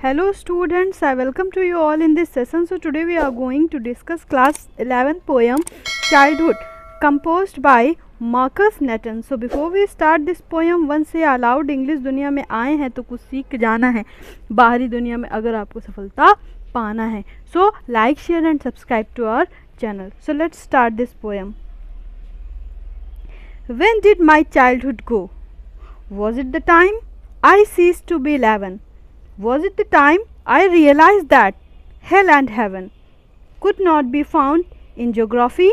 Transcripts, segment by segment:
Hello students, I welcome to you all in this session. So today we are going to discuss class 11 poem Childhood composed by Marcus Nathan. So before we start this poem, once say aloud English. दुनिया में आए हैं तो कुछ सीख के जाना है, बाहरी दुनिया में अगर आपको सफलता पाना है. So like, share and subscribe to our channel. So let's start this poem. When did my childhood go? Was it the time I ceased to be 11? Was it the time I realized that hell and heaven could not be found in geography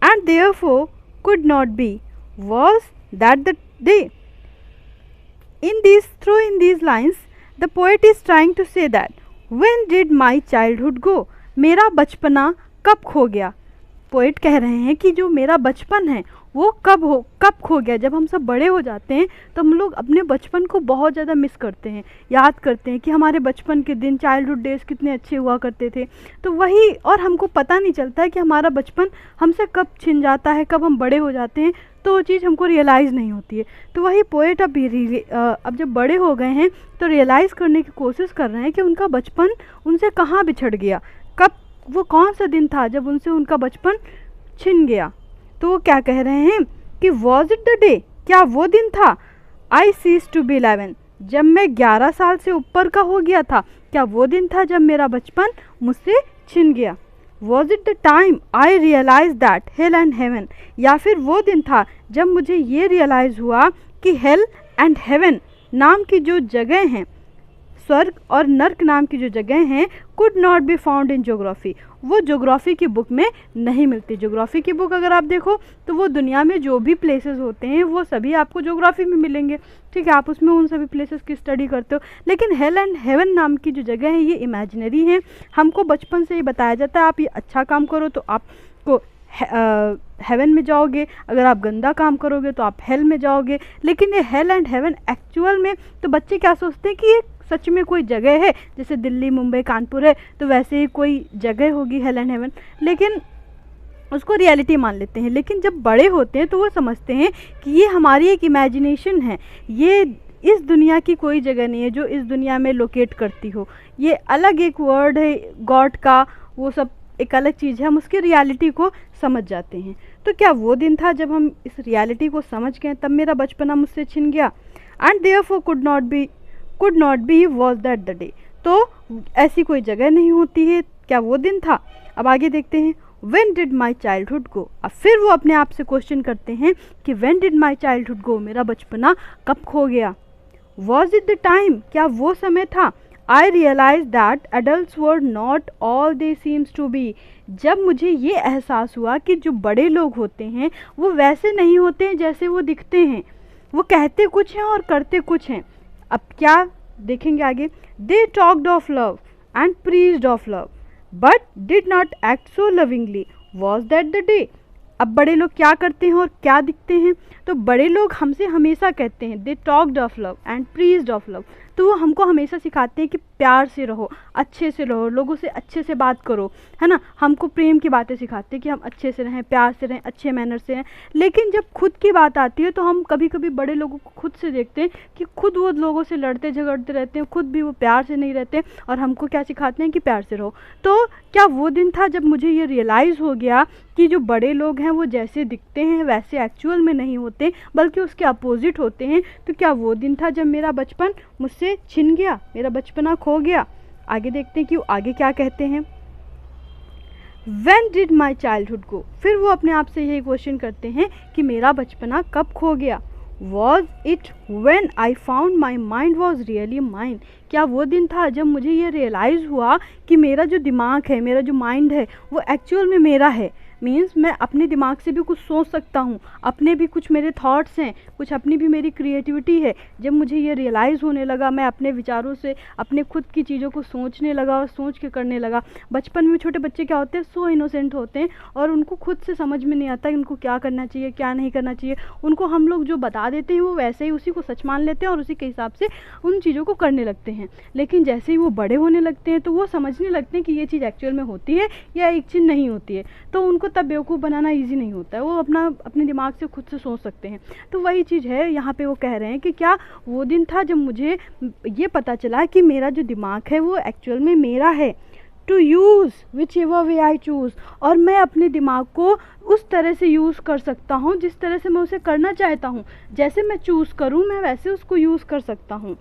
and therefore could not be? Was that the day? In these lines, the poet is trying to say that when did my childhood go? मेरा बचपना कब खो गया? Poet कह रहे हैं कि जो मेरा बचपन है वो कब खो गया. जब हम सब बड़े हो जाते हैं तो हम लोग अपने बचपन को बहुत ज़्यादा मिस करते हैं, याद करते हैं कि हमारे बचपन के दिन, चाइल्डहुड डेज कितने अच्छे हुआ करते थे. तो वही, और हमको पता नहीं चलता है कि हमारा बचपन हमसे कब छिन जाता है, कब हम बड़े हो जाते हैं, तो वो चीज़ हमको रियलाइज़ नहीं होती है. तो वही पोएट अब जब बड़े हो गए हैं तो रियलाइज़ करने की कोशिश कर रहे हैं कि उनका बचपन उनसे कहाँ बिछड़ गया, कब, वो कौन सा दिन था जब उनसे उनका बचपन छिन गया. तो वो क्या कह रहे हैं कि वॉज इट द डे, क्या वो दिन था, आई सीज टू बी 11, जब मैं 11 साल से ऊपर का हो गया था, क्या वो दिन था जब मेरा बचपन मुझसे छिन गया. Was it the time I realise that hell and heaven, या फिर वो दिन था जब मुझे ये रियलाइज़ हुआ कि हेल एंड हेवन नाम की जो जगह हैं, स्वर्ग और नर्क नाम की जो जगह हैं, could not be found in geography, वो ज्योग्राफी की बुक में नहीं मिलती. ज्योग्राफी की बुक अगर आप देखो तो वो दुनिया में जो भी प्लेसेस होते हैं वो सभी आपको ज्योग्राफी में मिलेंगे. ठीक है, आप उसमें उन सभी प्लेसेस की स्टडी करते हो. लेकिन हेल एंड हेवन नाम की जो जगह है ये इमेजिनरी है. हमको बचपन से ही बताया जाता है आप ये अच्छा काम करो तो आपको हेवन में जाओगे, अगर आप गंदा काम करोगे तो आप हेल में जाओगे. लेकिन ये हेल एंड हेवन एक्चुअल में, तो बच्चे क्या सोचते हैं कि ये सच में कोई जगह है, जैसे दिल्ली, मुंबई, कानपुर है तो वैसे ही कोई जगह होगी हेल एंड हेवन, लेकिन उसको रियलिटी मान लेते हैं. लेकिन जब बड़े होते हैं तो वो समझते हैं कि ये हमारी एक इमेजिनेशन है, ये इस दुनिया की कोई जगह नहीं है जो इस दुनिया में लोकेट करती हो, ये अलग एक वर्ड है गॉड का, वो सब एक अलग चीज़ है. हम उसकी रियलिटी को समझ जाते हैं. तो क्या वो दिन था जब हम इस रियलिटी को समझ गए तब मेरा बचपना मुझसे छिन गया. And therefore could not be was that the day, तो ऐसी कोई जगह नहीं होती है, क्या वो दिन था. अब आगे देखते हैं. When did my childhood go? अब फिर वो अपने आप से क्वेश्चन करते हैं कि When did my childhood go? मेरा बचपना कब खो गया. Was it the time? क्या वो समय था. I realized that adults were not all they seems to be. जब मुझे ये एहसास हुआ कि जो बड़े लोग होते हैं वो वैसे नहीं होते हैं जैसे वो दिखते हैं, वो कहते कुछ हैं और करते कुछ हैं. अब क्या देखेंगे आगे. They talked of love and preached of love, but did not act so lovingly. Was that the day? अब बड़े लोग क्या करते हैं और क्या दिखते हैं. तो बड़े लोग हमसे हमेशा कहते हैं they talked of love and praised of love, तो वो हमको हमेशा सिखाते हैं कि प्यार से रहो, अच्छे से रहो, लोगों से अच्छे से बात करो, है ना. हमको प्रेम की बातें सिखाते हैं कि हम अच्छे से रहें, प्यार से रहें, अच्छे मैनर से रहें. लेकिन जब खुद की बात आती है तो हम कभी कभी बड़े लोगों को खुद से देखते हैं कि खुद वो लोगों से लड़ते झगड़ते रहते हैं, खुद भी वो प्यार से नहीं रहते, और हमको क्या सिखाते हैं कि प्यार से रहो. तो क्या वो दिन था जब मुझे ये रियलाइज़ हो गया कि जो बड़े लोग हैं वो जैसे दिखते हैं वैसे एक्चुअल में नहीं होते, बल्कि उसके अपोजिट होते हैं. तो क्या वो दिन था जब मेरा बचपन मुझसे छिन गया, मेरा बचपना खो गया. आगे देखते हैं कि आगे क्या कहते हैं. When did my childhood go? फिर वो अपने आप से यही क्वेश्चन करते हैं कि मेरा बचपना कब खो गया. Was it when I found my mind was really mine? क्या वो दिन था जब मुझे ये रियलाइज़ हुआ कि मेरा जो दिमाग है, मेरा जो माइंड है वो एक्चुअल में मेरा है. मीन्स मैं अपने दिमाग से भी कुछ सोच सकता हूँ, अपने भी कुछ मेरे थॉट्स हैं, कुछ अपनी भी मेरी क्रिएटिविटी है. जब मुझे ये रियलाइज़ होने लगा, मैं अपने विचारों से अपने खुद की चीज़ों को सोचने लगा और सोच के करने लगा. बचपन में छोटे बच्चे क्या होते हैं, सो इनोसेंट होते हैं और उनको खुद से समझ में नहीं आता कि उनको क्या करना चाहिए, क्या नहीं करना चाहिए. उनको हम लोग जो बता देते हैं वो वैसे ही उसी को सच मान लेते हैं और उसी के हिसाब से उन चीज़ों को करने लगते हैं. लेकिन जैसे ही वो बड़े होने लगते हैं तो वो समझने लगते हैं कि ये चीज़ एक्चुअल में होती है या एक चीज़ नहीं होती है. तो उनको को तब बेवकूफ़ बनाना ईजी नहीं होता है, वो अपने दिमाग से खुद से सोच सकते हैं। तो वही चीज़ है यहाँ पे वो कह रहे हैं कि क्या वो दिन था जब मुझे ये पता चला कि मेरा जो दिमाग है वो एक्चुअल में मेरा है, to use whichever way I choose, और मैं अपने दिमाग को उस तरह से यूज़ कर सकता हूँ जिस तरह से मैं उसे करना चाहता हूँ, जैसे मैं चूज़ करूँ मैं वैसे उसको यूज़ कर सकता हूँ।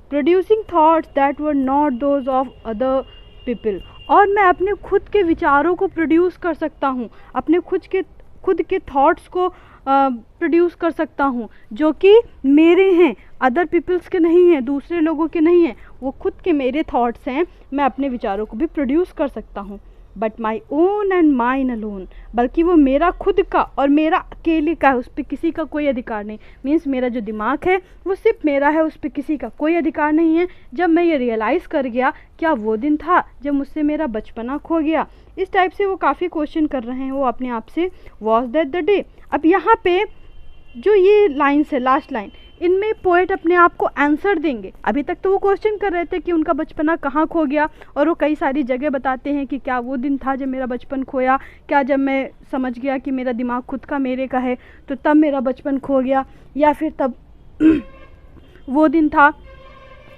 Producing thoughts that were not those of other people, और मैं अपने खुद के विचारों को प्रोड्यूस कर सकता हूँ, अपने खुद के थॉट्स को प्रोड्यूस कर सकता हूँ जो कि मेरे हैं, अदर पीपल्स के नहीं हैं, दूसरे लोगों के नहीं हैं, वो खुद के मेरे थॉट्स हैं, मैं अपने विचारों को भी प्रोड्यूस कर सकता हूँ। But my own and mine alone, बल्कि वो मेरा खुद का और मेरा अकेले का है, उस पर किसी का कोई अधिकार नहीं। मीन्स मेरा जो दिमाग है वो सिर्फ मेरा है, उस पर किसी का कोई अधिकार नहीं है। जब मैं ये रियलाइज़ कर गया, क्या वो दिन था जब मुझसे मेरा बचपना खो गया। इस टाइप से वो काफ़ी क्वेश्चन कर रहे हैं वो अपने आप से, वॉज दैट द डे। अब यहाँ पे जो ये लाइन्स है, लास्ट लाइन, इनमें पोएट अपने आप को आंसर देंगे। अभी तक तो वो क्वेश्चन कर रहे थे कि उनका बचपना कहाँ खो गया, और वो कई सारी जगह बताते हैं कि क्या वो दिन था जब मेरा बचपन खोया, क्या जब मैं समझ गया कि मेरा दिमाग खुद का मेरे का है तो तब मेरा बचपन खो गया, या फिर तब वो दिन था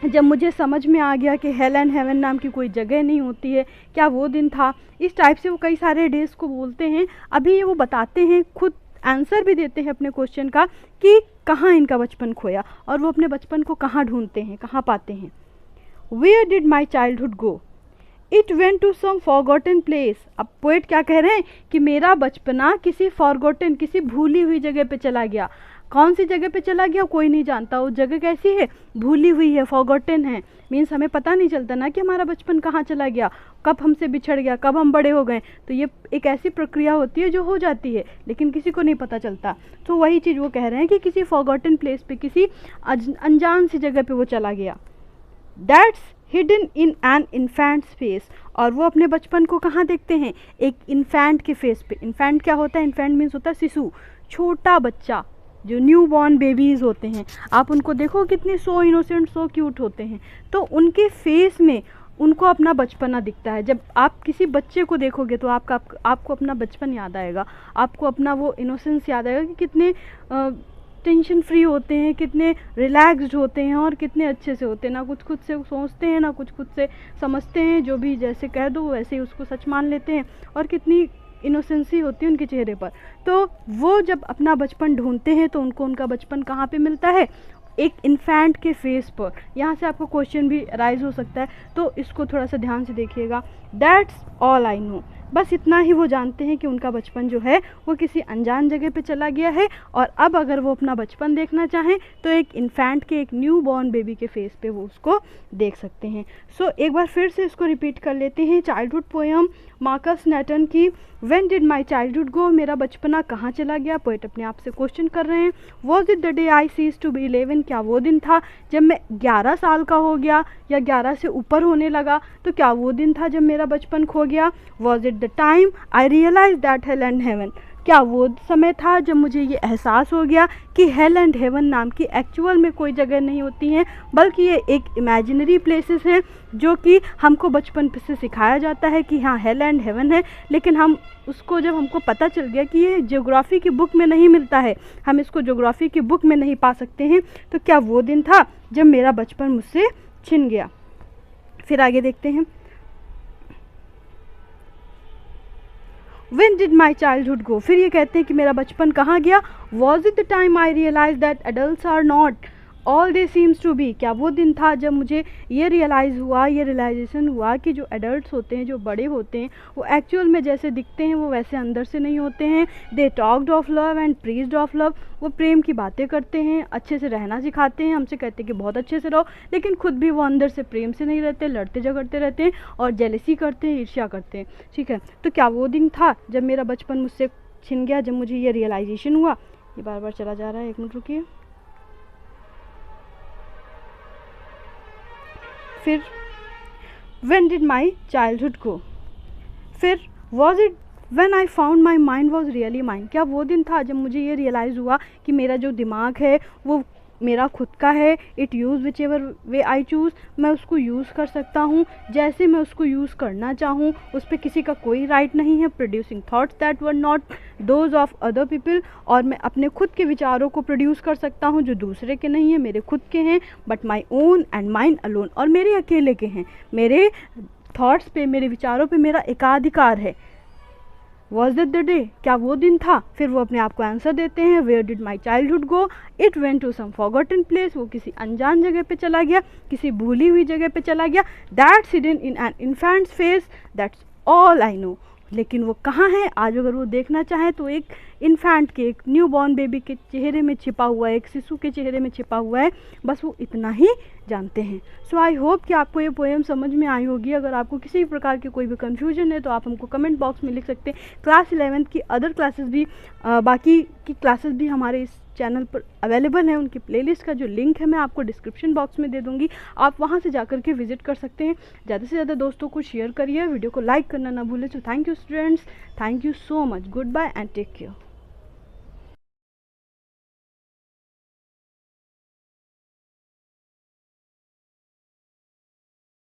जब मुझे समझ में आ गया कि हेल एंड हेवन नाम की कोई जगह नहीं होती है, क्या वो दिन था। इस टाइप से वो कई सारे डेज को बोलते हैं। अभी वो बताते हैं, खुद आंसर भी देते हैं अपने क्वेश्चन का कि कहाँ इनका बचपन खोया और वो अपने बचपन को कहाँ ढूंढते हैं, कहाँ पाते हैं। Where did my childhood go, it went to some forgotten place. अब पोएट क्या कह रहे हैं कि मेरा बचपना किसी फॉरगॉटन, किसी भूली हुई जगह पे चला गया। कौन सी जगह पे चला गया कोई नहीं जानता, वो जगह कैसी है, भूली हुई है, फॉरगॉटन है। मीन्स हमें पता नहीं चलता ना कि हमारा बचपन कहाँ चला गया, कब हमसे बिछड़ गया, कब हम बड़े हो गए। तो ये एक ऐसी प्रक्रिया होती है जो हो जाती है लेकिन किसी को नहीं पता चलता। तो वही चीज़ वो कह रहे हैं कि किसी फॉरगॉटन प्लेस पे, किसी अनजान सी जगह पे वो चला गया। That's hidden in an infants face, और वो अपने बचपन को कहाँ देखते हैं, एक इन्फेंट के फेस पे। इन्फेंट क्या होता है, इन्फेंट मीन्स होता है शिशु, छोटा बच्चा, जो न्यू बॉर्न बेबीज़ होते हैं, आप उनको देखो कितने सो इनोसेंट, सो क्यूट होते हैं। तो उनके फेस में उनको अपना बचपना दिखता है। जब आप किसी बच्चे को देखोगे तो आपको अपना बचपन याद आएगा, आपको अपना वो इनोसेंस याद आएगा कि कितने टेंशन फ्री होते हैं, कितने रिलैक्स्ड होते हैं और कितने अच्छे से होते हैं। ना कुछ खुद से सोचते हैं, ना कुछ खुद से समझते हैं, जो भी जैसे कह दो वैसे ही उसको सच मान लेते हैं, और कितनी इनोसेंसी होती है उनके चेहरे पर। तो वो जब अपना बचपन ढूंढते हैं तो उनको उनका बचपन कहाँ पे मिलता है, एक इन्फेंट के फेस पर। यहाँ से आपको क्वेश्चन भी राइज हो सकता है, तो इसको थोड़ा सा ध्यान से देखिएगा। दैट्स ऑल आई नो, बस इतना ही वो जानते हैं कि उनका बचपन जो है वो किसी अनजान जगह पे चला गया है, और अब अगर वो अपना बचपन देखना चाहें तो एक इन्फेंट के, एक न्यू बॉर्न बेबी के फेस पे वो उसको देख सकते हैं। सो एक बार फिर से इसको रिपीट कर लेते हैं। चाइल्डहुड पोएम मार्कस नैटन की व्हेन डिड माई चाइल्डहुड गो, मेरा बचपना कहाँ चला गया। पोएट अपने आप से क्वेश्चन कर रहे हैं। Was it the day I cease to be 11, क्या वो दिन था जब मैं 11 साल का हो गया या 11 से ऊपर होने लगा, तो क्या वो दिन था जब मेरा बचपन खो गया। Was it the time I realise that hell and heaven, क्या वो समय था जब मुझे ये एहसास हो गया कि हेल एंड हेवन नाम की एक्चुअल में कोई जगह नहीं होती हैं, बल्कि ये एक इमेजिनरी प्लेसेस हैं जो कि हमको बचपन से सिखाया जाता है कि हाँ हेल एंड हेवन है, लेकिन हम उसको, जब हमको पता चल गया कि ये ज्योग्राफी की बुक में नहीं मिलता है, हम इसको ज्योग्राफी की बुक में नहीं पा सकते हैं, तो क्या वो दिन था जब मेरा बचपन मुझसे छिन गया। फिर आगे देखते हैं। When did my childhood go, फिर ये कहते हैं कि मेरा बचपन कहाँ गया। Was it the time I realized that adults are not all they seems to be, क्या वो दिन था जब मुझे ये रियलाइज़ हुआ, ये रियलाइजेशन हुआ कि जो एडल्ट्स होते हैं, जो बड़े होते हैं, वो एक्चुअल में जैसे दिखते हैं वो वैसे अंदर से नहीं होते हैं। They talked of love and praised of love, वो प्रेम की बातें करते हैं, अच्छे से रहना सिखाते हैं, हमसे कहते हैं कि बहुत अच्छे से रहो, लेकिन खुद भी वो अंदर से प्रेम से नहीं रहते, लड़ते झगड़ते रहते हैं और जेलसी करते हैं, ईर्ष्या करते हैं। ठीक है, तो क्या वो दिन था जब मेरा बचपन मुझसे छिन गया, जब मुझे ये रियलाइजेशन हुआ। ये बार बार चला जा रहा है, एक मिनट रुकिए। फिर when did my childhood go, फिर was it when I found my mind was really mine, क्या वो दिन था जब मुझे ये रियलाइज़ हुआ कि मेरा जो दिमाग है वो मेरा खुद का है, it use whichever way I choose, मैं उसको यूज़ कर सकता हूँ जैसे मैं उसको यूज़ करना चाहूँ, उस पर किसी का कोई राइट नहीं है। Producing thoughts that were not those of other people, और मैं अपने खुद के विचारों को प्रोड्यूस कर सकता हूँ जो दूसरे के नहीं है, मेरे खुद के हैं, but my own and mine alone, और मेरे अकेले के हैं। मेरे थाट्स पे, मेरे विचारों पे मेरा एकाधिकार है। वॉज दैट द डे, क्या वो दिन था? फिर वो अपने आप को आंसर देते हैं, where did my childhood go, it went to some forgotten place, वो किसी अनजान जगह पे चला गया, किसी भूली हुई जगह पे चला गया। That's hidden in an infants face, that's all I know. लेकिन वो कहाँ है आज? अगर वो देखना चाहे तो एक इन्फेंट के, एक न्यू बॉर्न बेबी के चेहरे में छिपा हुआ है, एक शिशु के चेहरे में छिपा हुआ है, बस वो इतना ही जानते हैं। सो आई होप कि आपको ये पोएम समझ में आई होगी। अगर आपको किसी प्रकार की कोई भी कन्फ्यूजन है तो आप हमको कमेंट बॉक्स में लिख सकते हैं। क्लास 11th की अदर क्लासेस भी, बाकी की क्लासेस भी हमारे इस चैनल पर अवेलेबल है। उनकी प्लेलिस्ट का जो लिंक है मैं आपको डिस्क्रिप्शन बॉक्स में दे दूँगी, आप वहाँ से जाकर के विजिट कर सकते हैं। ज़्यादा से ज़्यादा दोस्तों को शेयर करिए, वीडियो को लाइक करना ना भूलें। So thank you students, thank you so much, goodbye and take care.